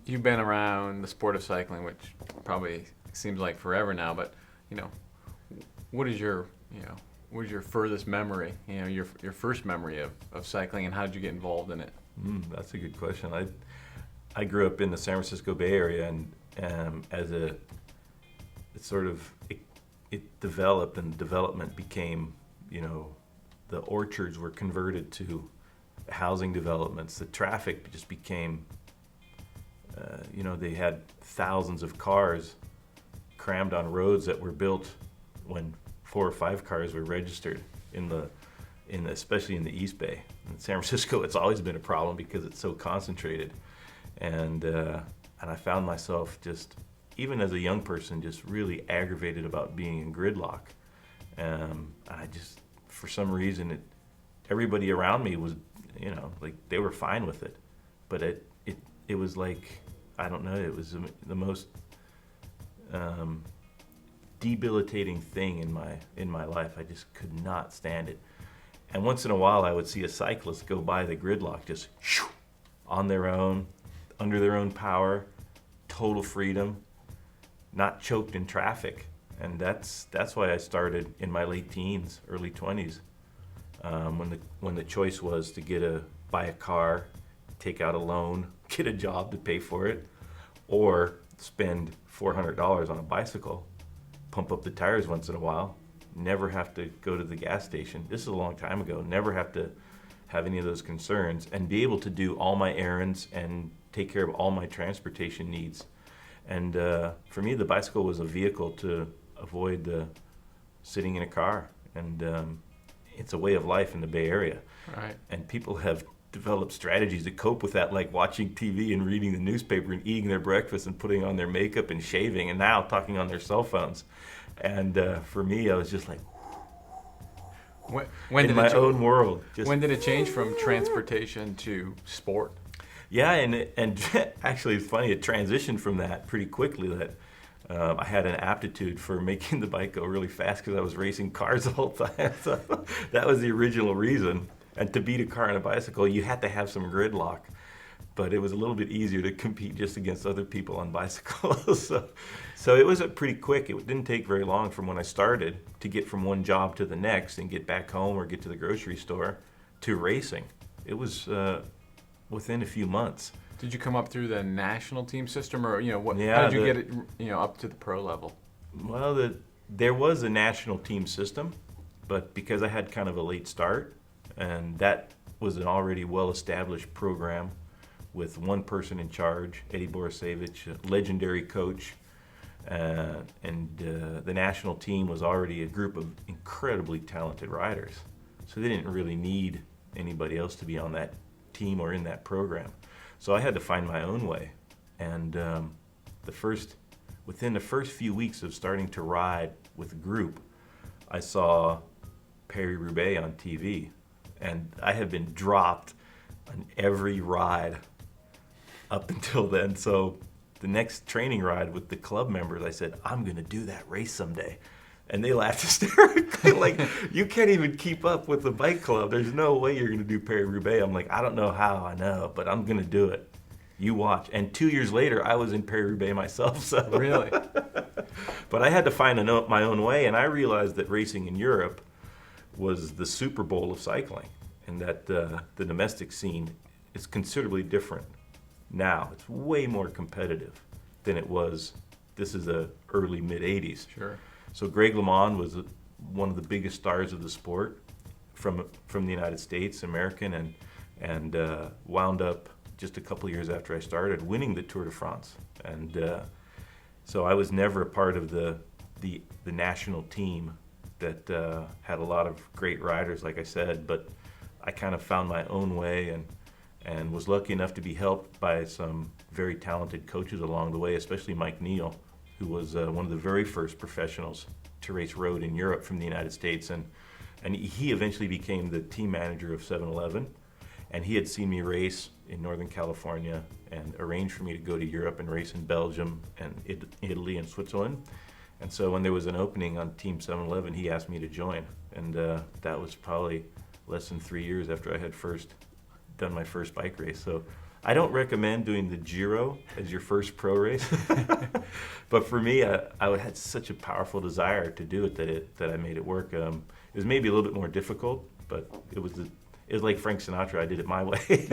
you've been around the sport of cycling, which probably seems like forever now, but you know, what is your what is your furthest memory? Your first memory of cycling, and how did you get involved in it? That's a good question. I grew up in the San Francisco Bay Area, and it developed, and development became, the orchards were converted to housing developments. The traffic just became, they had thousands of cars crammed on roads that were built when 4 or 5 cars were registered especially in the East Bay. In San Francisco, it's always been a problem because it's so concentrated, and I found myself just, even as a young person, just really aggravated about being in gridlock. I just, for some reason, everybody around me was, like they were fine with it, but it was like, I don't know, it was the most debilitating thing in my life. I just could not stand it. And once in a while, I would see a cyclist go by the gridlock, just on their own, under their own power, total freedom, not choked in traffic. And that's why I started in my late teens, early 20s, when the choice was to buy a car, take out a loan, get a job to pay for it, or spend $400 on a bicycle, pump up the tires once in a while, never have to go to the gas station. This is a long time ago. Never have to have any of those concerns, and be able to do all my errands and take care of all my transportation needs. And for me, the bicycle was a vehicle to avoid sitting in a car. And it's a way of life in the Bay Area. Right. And people have developed strategies to cope with that, like watching TV and reading the newspaper and eating their breakfast and putting on their makeup and shaving, and now talking on their cell phones. And for me, I was just like, when in my own world. When did it change from transportation to sport? Yeah, and actually it's funny, it transitioned from that pretty quickly. That I had an aptitude for making the bike go really fast because I was racing cars the whole time. So that was the original reason. And to beat a car on a bicycle, you had to have some gridlock. But it was a little bit easier to compete just against other people on bicycles. So it was pretty quick. It didn't take very long from when I started to get from one job to the next and get back home or get to the grocery store to racing. It was within a few months. Did you come up through the national team system, or Yeah, how did you get it up to the pro level? Well, there was a national team system, but because I had kind of a late start, and that was an already well-established program with one person in charge, Eddie Borisevich, a legendary coach, and the national team was already a group of incredibly talented riders. So they didn't really need anybody else to be on that team or in that program. So I had to find my own way. And within the first few weeks of starting to ride with a group, I saw Paris-Roubaix on TV, and I had been dropped on every ride up until then. So the next training ride with the club members, I said, I'm going to do that race someday. And they laughed hysterically, like, you can't even keep up with the bike club. There's no way you're going to do Paris-Roubaix. I'm like, I don't know how, I know, but I'm going to do it. You watch. And 2 years later, I was in Paris-Roubaix myself. So. Really? But I had to find my own way, and I realized that racing in Europe was the Super Bowl of cycling, and that the domestic scene is considerably different now. It's way more competitive than it was. This is the early mid-'80s. Sure. So Greg LeMond was one of the biggest stars of the sport from the United States, American, and wound up just a couple years after I started winning the Tour de France. And so I was never a part of the national team that had a lot of great riders, like I said, but I kind of found my own way and was lucky enough to be helped by some very talented coaches along the way, especially Mike Neal, who was one of the very first professionals to race road in Europe from the United States. And he eventually became the team manager of 7-Eleven. And he had seen me race in Northern California and arranged for me to go to Europe and race in Belgium and Italy and Switzerland. And so when there was an opening on Team 7-Eleven, he asked me to join. And that was probably less than 3 years after I had done my first bike race. So I don't recommend doing the Giro as your first pro race, but for me, I had such a powerful desire to do it that I made it work. It was maybe a little bit more difficult, but it was like Frank Sinatra. I did it my way.